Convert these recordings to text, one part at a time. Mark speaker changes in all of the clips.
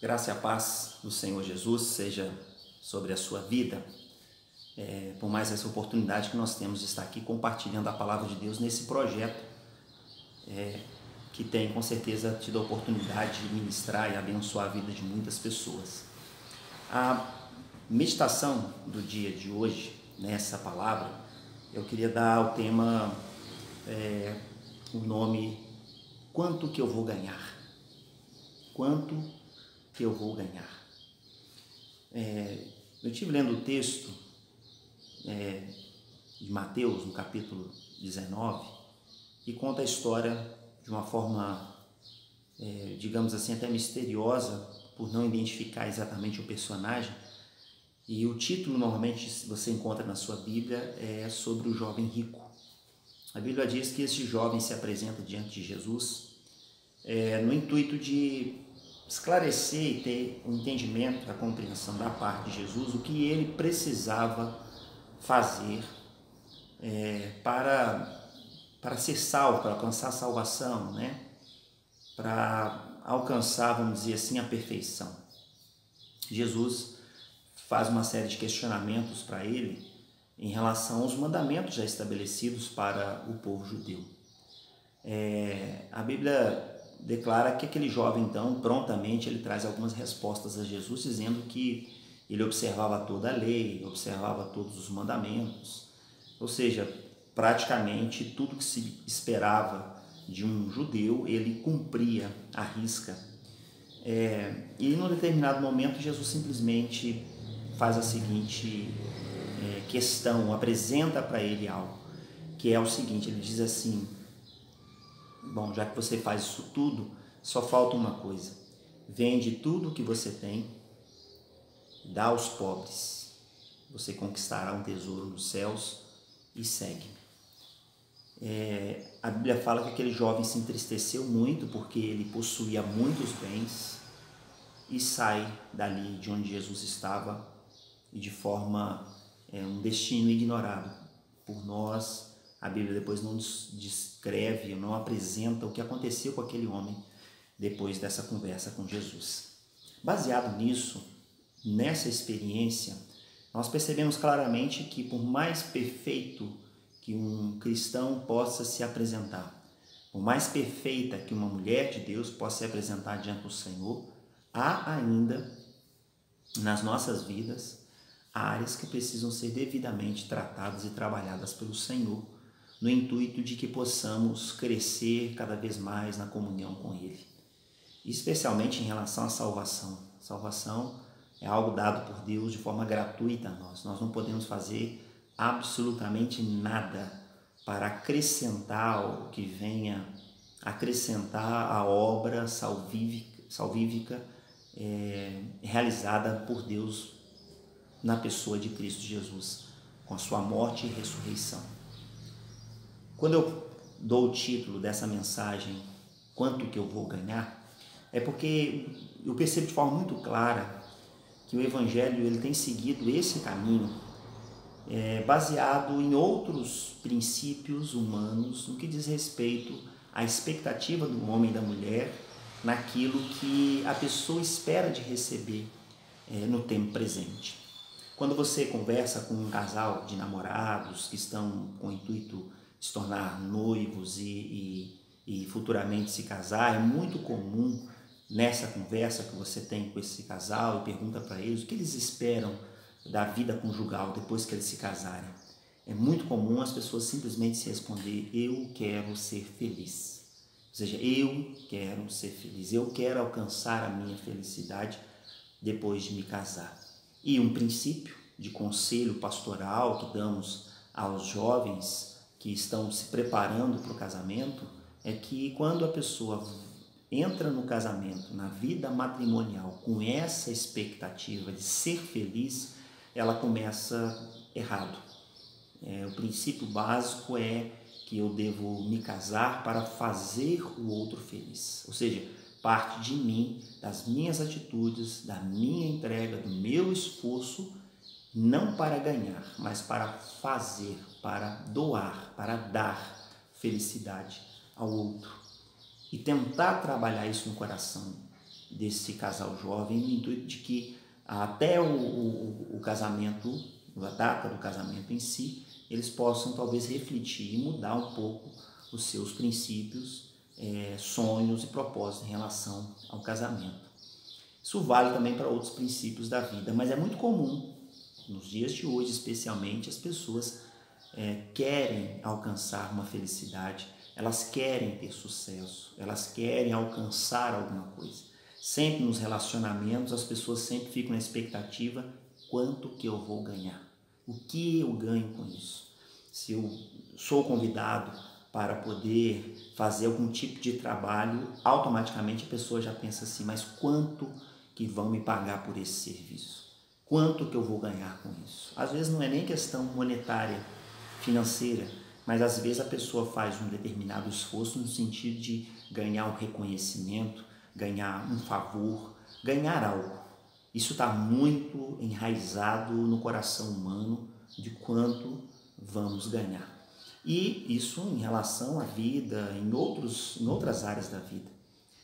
Speaker 1: Graça e a paz do Senhor Jesus seja sobre a sua vida, por mais essa oportunidade que nós temos de estar aqui compartilhando a palavra de Deus nesse projeto que tem com certeza tido a oportunidade de ministrar e abençoar a vida de muitas pessoas. A meditação do dia de hoje, nessa palavra, eu queria dar ao tema o nome Quanto que eu vou ganhar? Quanto que eu vou ganhar? Eu estive lendo o texto de Mateus, no capítulo 19, que conta a história de uma forma, digamos assim, até misteriosa, por não identificar exatamente o personagem. E o título, normalmente, você encontra na sua Bíblia, é sobre o jovem rico. A Bíblia diz que esse jovem se apresenta diante de Jesus no intuito de esclarecer e ter um entendimento, a compreensão da parte de Jesus, o que ele precisava fazer para ser salvo, para alcançar a salvação, para alcançar, vamos dizer assim, a perfeição. Jesus faz uma série de questionamentos para ele em relação aos mandamentos já estabelecidos para o povo judeu. A Bíblia declara que aquele jovem, então, prontamente ele traz algumas respostas a Jesus, dizendo que ele observava toda a lei, observava todos os mandamentos, ou seja, praticamente tudo que se esperava de um judeu, ele cumpria à risca. E num determinado momento, Jesus simplesmente faz a seguinte questão, apresenta para ele algo, que é o seguinte, ele diz assim: bom, já que você faz isso tudo, só falta uma coisa. Vende tudo o que você tem, dá aos pobres. Você conquistará um tesouro nos céus e segue-me. A Bíblia fala que aquele jovem se entristeceu muito porque ele possuía muitos bens e sai dali de onde Jesus estava e de forma, um destino ignorado por nós. A Bíblia depois não descreve, não apresenta o que aconteceu com aquele homem depois dessa conversa com Jesus. Baseado nisso, nessa experiência, nós percebemos claramente que por mais perfeito que um cristão possa se apresentar, por mais perfeita que uma mulher de Deus possa se apresentar diante do Senhor, há ainda nas nossas vidas áreas que precisam ser devidamente tratadas e trabalhadas pelo Senhor, no intuito de que possamos crescer cada vez mais na comunhão com Ele, especialmente em relação à salvação. Salvação é algo dado por Deus de forma gratuita a nós. Nós não podemos fazer absolutamente nada para acrescentar o que venha acrescentar a obra salvífica realizada por Deus na pessoa de Cristo Jesus, com a sua morte e ressurreição. Quando eu dou o título dessa mensagem, Quanto que eu vou ganhar, é porque eu percebo de forma muito clara que o Evangelho ele tem seguido esse caminho baseado em outros princípios humanos no que diz respeito à expectativa do homem e da mulher naquilo que a pessoa espera de receber no tempo presente. Quando você conversa com um casal de namorados que estão com o intuito de se tornar noivos e futuramente se casar, é muito comum nessa conversa que você tem com esse casal e pergunta para eles o que eles esperam da vida conjugal depois que eles se casarem. É muito comum as pessoas simplesmente se responder: eu quero ser feliz. Ou seja, eu quero ser feliz, eu quero alcançar a minha felicidade depois de me casar. E um princípio de conselho pastoral que damos aos jovens que estão se preparando para o casamento é que quando a pessoa entra no casamento, na vida matrimonial, com essa expectativa de ser feliz, ela começa errado. O princípio básico é que eu devo me casar para fazer o outro feliz. Ou seja, parte de mim, das minhas atitudes, da minha entrega, do meu esforço, não para ganhar, mas para fazer, para doar, para dar felicidade ao outro. E tentar trabalhar isso no coração desse casal jovem, no intuito de que até o casamento, a data do casamento em si, eles possam talvez refletir e mudar um pouco os seus princípios, sonhos e propósitos em relação ao casamento. Isso vale também para outros princípios da vida, mas é muito comum, nos dias de hoje especialmente, as pessoas querem alcançar uma felicidade, elas querem ter sucesso, elas querem alcançar alguma coisa. Sempre nos relacionamentos as pessoas sempre ficam na expectativa: quanto que eu vou ganhar? O que eu ganho com isso? Se eu sou convidado para poder fazer algum tipo de trabalho, automaticamente a pessoa já pensa assim: mas quanto que vão me pagar por esse serviço? Quanto que eu vou ganhar com isso? Às vezes não é nem questão monetária, financeira, mas às vezes a pessoa faz um determinado esforço no sentido de ganhar um reconhecimento, ganhar um favor, ganhar algo. Isso está muito enraizado no coração humano de quanto vamos ganhar. E isso em relação à vida, em outras áreas da vida.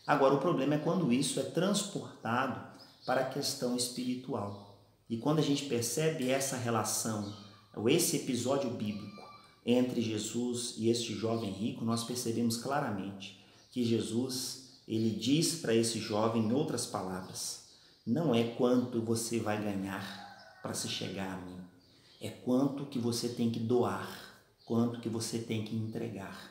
Speaker 1: Agora, o problema é quando isso é transportado para a questão espiritual. E quando a gente percebe essa relação, ou esse episódio bíblico entre Jesus e este jovem rico, nós percebemos claramente que Jesus, ele diz para esse jovem, em outras palavras: não é quanto você vai ganhar para se chegar a mim, é quanto que você tem que doar, quanto que você tem que entregar.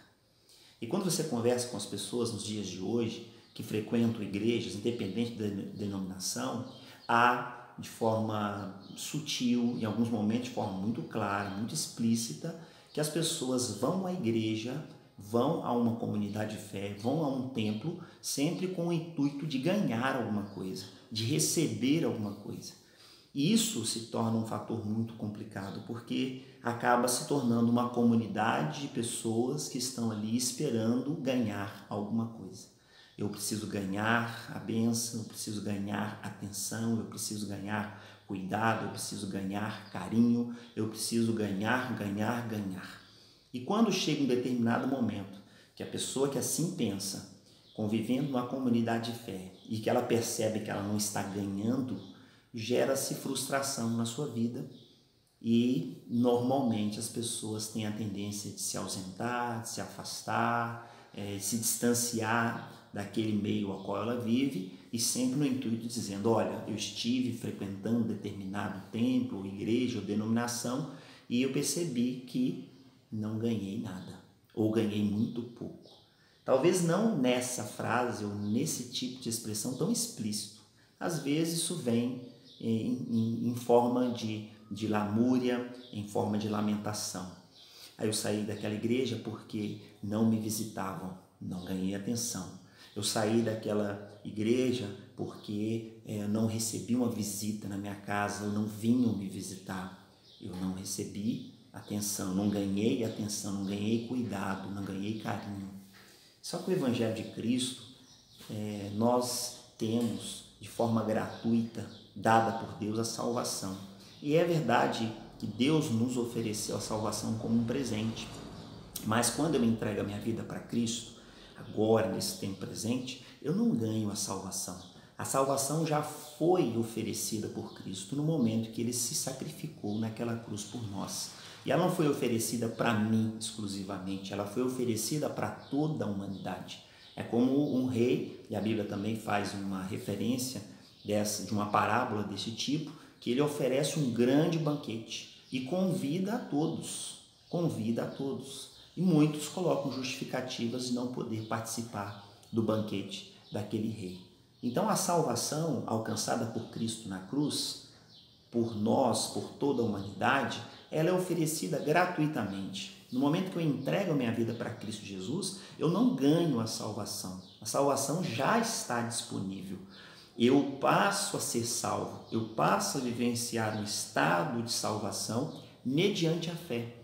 Speaker 1: E quando você conversa com as pessoas nos dias de hoje, que frequentam igrejas, independente da denominação, há de forma sutil, em alguns momentos de forma muito clara, muito explícita, que as pessoas vão à igreja, vão a uma comunidade de fé, vão a um templo, sempre com o intuito de ganhar alguma coisa, de receber alguma coisa. E isso se torna um fator muito complicado, porque acaba se tornando uma comunidade de pessoas que estão ali esperando ganhar alguma coisa. Eu preciso ganhar a bênção, eu preciso ganhar atenção, eu preciso ganhar cuidado, eu preciso ganhar carinho, eu preciso ganhar. E quando chega um determinado momento que a pessoa que assim pensa, convivendo numa comunidade de fé, e que ela percebe que ela não está ganhando, gera-se frustração na sua vida e normalmente as pessoas têm a tendência de se ausentar, de se afastar, se distanciar daquele meio ao qual ela vive e sempre no intuito de dizendo: olha, eu estive frequentando determinado templo, ou igreja ou denominação e eu percebi que não ganhei nada ou ganhei muito pouco. Talvez não nessa frase ou nesse tipo de expressão tão explícito. Às vezes isso vem em forma de lamúria, em forma de lamentação. Aí eu saí daquela igreja porque não me visitavam, não ganhei atenção. Eu saí daquela igreja porque não recebi uma visita na minha casa, não vinham me visitar. Eu não recebi atenção, não ganhei atenção, não ganhei cuidado, não ganhei carinho. Só que o Evangelho de Cristo, nós temos de forma gratuita, dada por Deus, a salvação. E é verdade que Deus nos ofereceu a salvação como um presente. Mas quando eu me entrego a minha vida para Cristo, agora, nesse tempo presente, eu não ganho a salvação. A salvação já foi oferecida por Cristo no momento que Ele se sacrificou naquela cruz por nós. E ela não foi oferecida para mim exclusivamente, ela foi oferecida para toda a humanidade. É como um rei, e a Bíblia também faz uma referência de uma parábola desse tipo, que ele oferece um grande banquete e convida a todos. E muitos colocam justificativas de não poder participar do banquete daquele rei. Então a salvação alcançada por Cristo na cruz, por nós, por toda a humanidade, ela é oferecida gratuitamente. No momento que eu entrego a minha vida para Cristo Jesus, eu não ganho a salvação. A salvação já está disponível. Eu passo a ser salvo, eu passo a vivenciar um estado de salvação mediante a fé.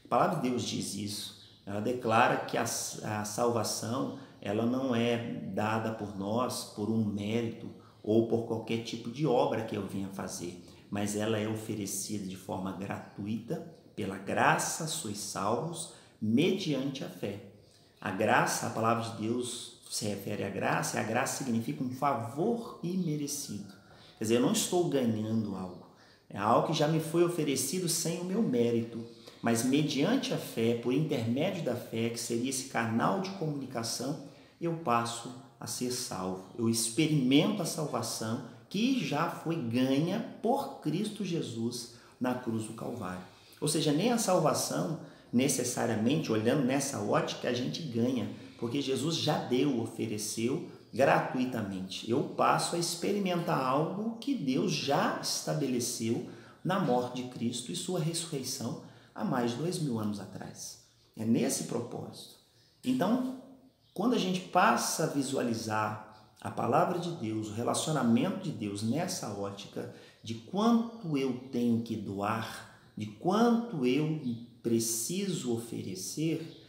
Speaker 1: A palavra de Deus diz isso. Ela declara que a salvação ela não é dada por nós por um mérito ou por qualquer tipo de obra que eu venha fazer, mas ela é oferecida de forma gratuita, pela graça sois salvos, mediante a fé. A graça, a palavra de Deus se refere à graça, e a graça significa um favor imerecido. Quer dizer, eu não estou ganhando algo. É algo que já me foi oferecido sem o meu mérito, mas mediante a fé, por intermédio da fé, que seria esse canal de comunicação, eu passo a ser salvo. Eu experimento a salvação que já foi ganha por Cristo Jesus na cruz do Calvário. Ou seja, nem a salvação, necessariamente, olhando nessa ótica, a gente ganha, porque Jesus já deu, ofereceu gratuitamente. Eu passo a experimentar algo que Deus já estabeleceu na morte de Cristo e sua ressurreição há mais de 2000 anos atrás. É nesse propósito. Então, quando a gente passa a visualizar a palavra de Deus, o relacionamento de Deus nessa ótica de quanto eu tenho que doar, de quanto eu preciso oferecer,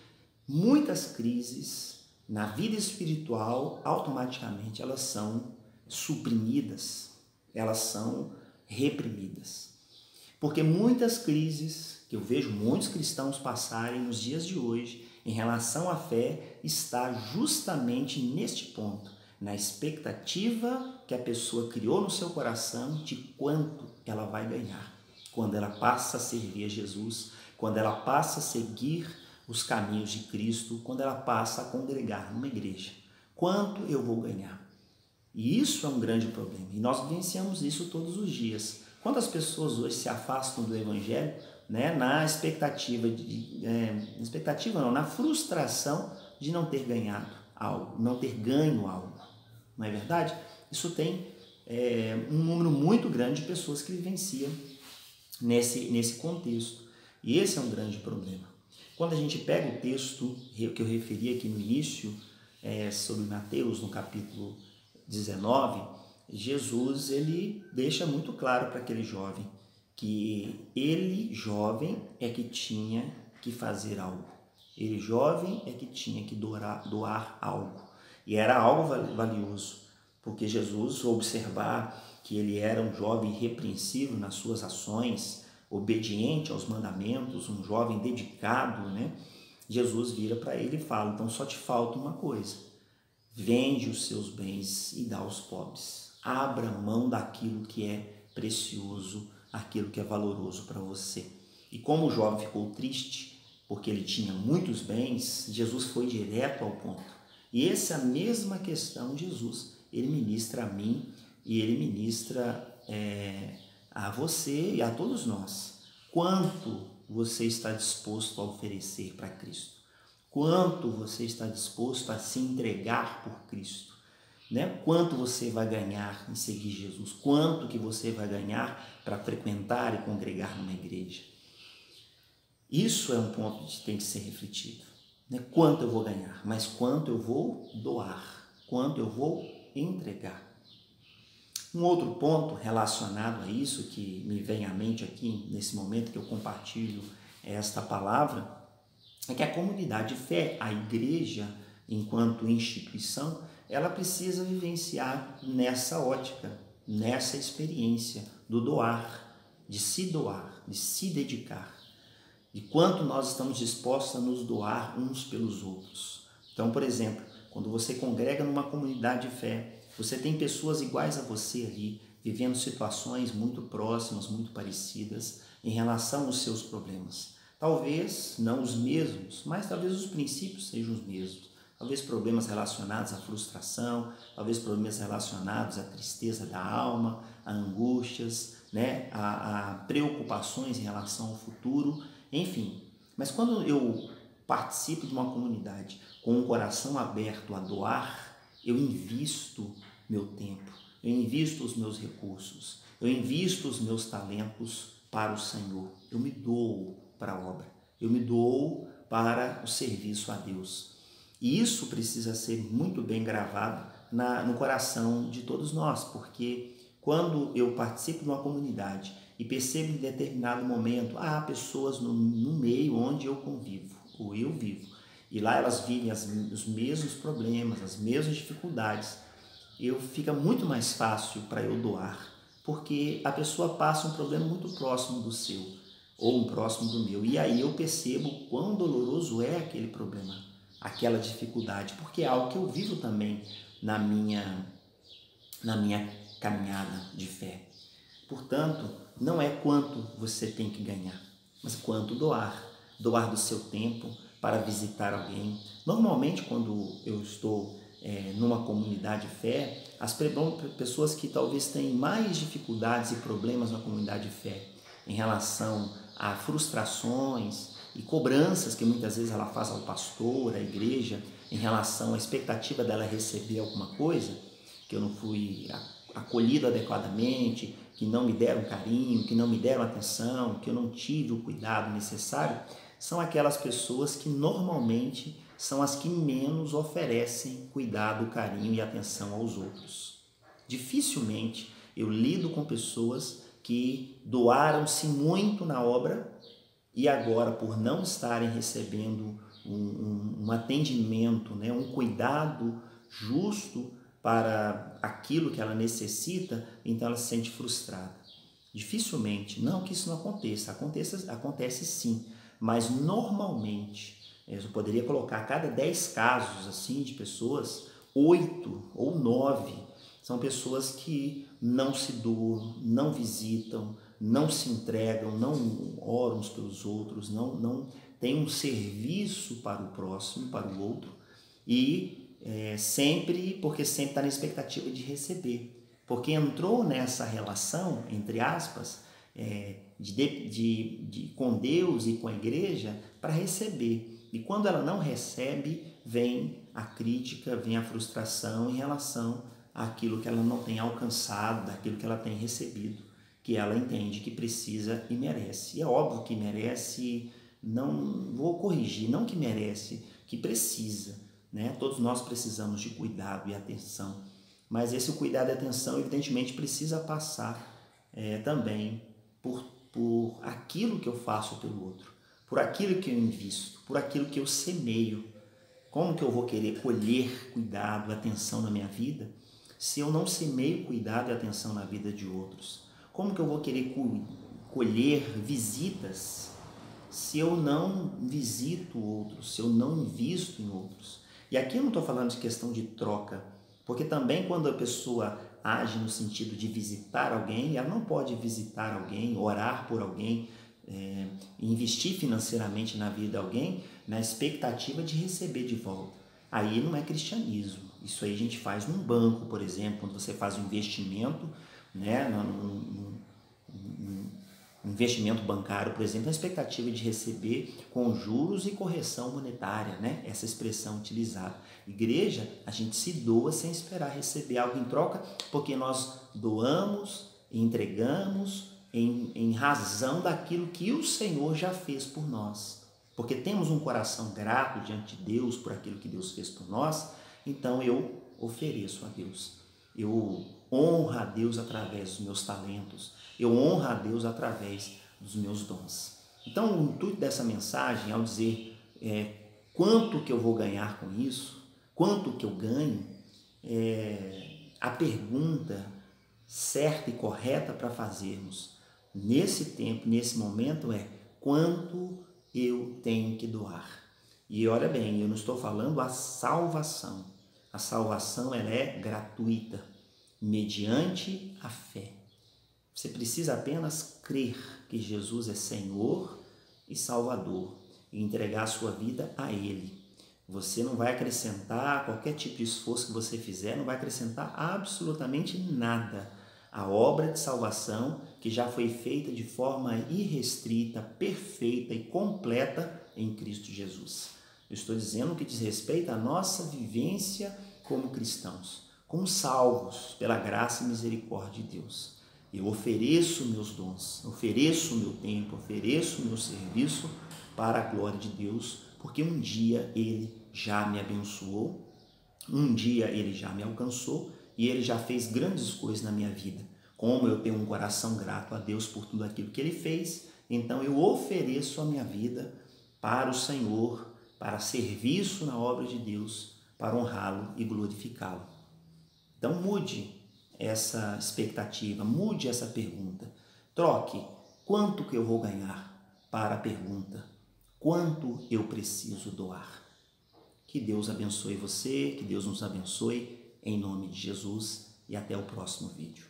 Speaker 1: muitas crises na vida espiritual, automaticamente elas são suprimidas, elas são reprimidas. Porque muitas crises que eu vejo muitos cristãos passarem nos dias de hoje em relação à fé está justamente neste ponto, na expectativa que a pessoa criou no seu coração de quanto ela vai ganhar quando ela passa a servir a Jesus, quando ela passa a seguir os caminhos de Cristo, quando ela passa a congregar numa igreja. Quanto eu vou ganhar? E isso é um grande problema. E nós vivenciamos isso todos os dias. Quantas pessoas hoje se afastam do Evangelho, né, na na frustração de não ter ganhado algo, não ter ganho algo. Não é verdade? Isso tem um número muito grande de pessoas que vivenciam nesse contexto. E esse é um grande problema. Quando a gente pega o texto que eu referi aqui no início, sobre Mateus, no capítulo 19, Jesus ele deixa muito claro para aquele jovem que ele, jovem, é que tinha que fazer algo. Ele, jovem, é que tinha que doar algo. E era algo valioso, porque Jesus, ao observar que ele era um jovem irrepreensível nas suas ações, obediente aos mandamentos, um jovem dedicado, né? Jesus vira para ele e fala: então só te falta uma coisa, vende os seus bens e dá aos pobres, abra mão daquilo que é precioso, aquilo que é valoroso para você. E como o jovem ficou triste, porque ele tinha muitos bens, Jesus foi direto ao ponto. E essa mesma questão Jesus, ele ministra a mim e ele ministra a você e a todos nós. Quanto você está disposto a oferecer para Cristo? Quanto você está disposto a se entregar por Cristo? Né? Quanto você vai ganhar em seguir Jesus? Quanto que você vai ganhar para frequentar e congregar numa igreja? Isso é um ponto que tem que ser refletido. Né? Quanto eu vou ganhar, mas quanto eu vou doar, quanto eu vou entregar. Um outro ponto relacionado a isso que me vem à mente aqui nesse momento que eu compartilho esta palavra é que a comunidade de fé, a igreja enquanto instituição, ela precisa vivenciar nessa ótica, nessa experiência do doar, de se dedicar, de quanto nós estamos dispostos a nos doar uns pelos outros. Então, por exemplo, quando você congrega numa comunidade de fé, você tem pessoas iguais a você ali, vivendo situações muito próximas, muito parecidas em relação aos seus problemas. Talvez não os mesmos, mas talvez os princípios sejam os mesmos. Talvez problemas relacionados à frustração, talvez problemas relacionados à tristeza da alma, a angústias, né? a preocupações em relação ao futuro, enfim. Mas quando eu participo de uma comunidade com um coração aberto a doar, eu invisto meu tempo, eu invisto os meus recursos, eu invisto os meus talentos para o Senhor. Eu me dou para a obra, eu me dou para o serviço a Deus. E isso precisa ser muito bem gravado no coração de todos nós, porque quando eu participo de uma comunidade e percebo em determinado momento, há pessoas no meio onde eu convivo, ou eu vivo, e lá elas vivem os mesmos problemas, as mesmas dificuldades, fica muito mais fácil para eu doar, porque a pessoa passa um problema muito próximo do seu, ou um próximo do meu, e aí eu percebo quão doloroso é aquele problema, aquela dificuldade, porque é algo que eu vivo também na minha caminhada de fé. Portanto, não é quanto você tem que ganhar, mas quanto doar. Doar do seu tempo para visitar alguém. Normalmente, quando eu estou numa comunidade de fé, as pessoas que talvez tenham mais dificuldades e problemas na comunidade de fé em relação a frustrações e cobranças que muitas vezes ela faz ao pastor, à igreja, em relação à expectativa dela receber alguma coisa, que eu não fui acolhido adequadamente, que não me deram carinho, que não me deram atenção, que eu não tive o cuidado necessário, são aquelas pessoas que normalmente são as que menos oferecem cuidado, carinho e atenção aos outros. Dificilmente eu lido com pessoas que doaram-se muito na obra e agora, por não estarem recebendo um atendimento, né, um cuidado justo para aquilo que ela necessita, então ela se sente frustrada. Dificilmente, não que isso não aconteça, acontece sim, mas normalmente, eu poderia colocar a cada 10 casos assim de pessoas, 8 ou 9 são pessoas que não se doam, não visitam, não se entregam, não oram uns pelos outros, não têm um serviço para o próximo, para o outro, e porque sempre está na expectativa de receber, porque entrou nessa relação, entre aspas, com Deus e com a igreja para receber. E quando ela não recebe, vem a crítica, vem a frustração em relação àquilo que ela não tem alcançado, daquilo que ela tem recebido, que ela entende que precisa e merece. E é óbvio que merece, não vou corrigir, não que merece, que precisa, né? Todos nós precisamos de cuidado e atenção, mas esse cuidado e atenção evidentemente precisa passar também por aquilo que eu faço pelo outro, por aquilo que eu invisto, por aquilo que eu semeio. Como que eu vou querer colher cuidado e atenção na minha vida se eu não semeio cuidado e atenção na vida de outros? Como que eu vou querer colher visitas se eu não visito outros, se eu não invisto em outros? E aqui eu não estou falando de questão de troca, porque também quando a pessoa age no sentido de visitar alguém, ela não pode visitar alguém, orar por alguém, investir financeiramente na vida de alguém na expectativa de receber de volta. Aí não é cristianismo. Isso aí a gente faz num banco, por exemplo, quando você faz um investimento, né, um investimento bancário, por exemplo, na expectativa de receber com juros e correção monetária, né? Essa expressão utilizada. Igreja, a gente se doa sem esperar receber algo em troca, porque nós doamos e entregamos em razão daquilo que o Senhor já fez por nós. Porque temos um coração grato diante de Deus por aquilo que Deus fez por nós, então eu ofereço a Deus. Eu honro a Deus através dos meus talentos, eu honro a Deus através dos meus dons. Então, o intuito dessa mensagem, ao dizer quanto que eu vou ganhar com isso, quanto que eu ganho, a pergunta certa e correta para fazermos nesse tempo, nesse momento é: quanto eu tenho que doar? E olha bem, eu não estou falando a salvação. A salvação ela é gratuita, mediante a fé. Você precisa apenas crer que Jesus é Senhor e Salvador e entregar a sua vida a Ele. Você não vai acrescentar, qualquer tipo de esforço que você fizer, não vai acrescentar absolutamente nada à obra de salvação que já foi feita de forma irrestrita, perfeita e completa em Cristo Jesus. Eu estou dizendo que diz respeito à nossa vivência como cristãos, como salvos pela graça e misericórdia de Deus. Eu ofereço meus dons, ofereço meu tempo, ofereço meu serviço para a glória de Deus, porque um dia Ele já me abençoou, um dia Ele já me alcançou e Ele já fez grandes coisas na minha vida. Como eu tenho um coração grato a Deus por tudo aquilo que Ele fez, então eu ofereço a minha vida para o Senhor, para serviço na obra de Deus, para honrá-lo e glorificá-lo. Então mude essa expectativa, mude essa pergunta. Troque quanto que eu vou ganhar para a pergunta: quanto eu preciso doar? Que Deus abençoe você, que Deus nos abençoe, em nome de Jesus, e até o próximo vídeo.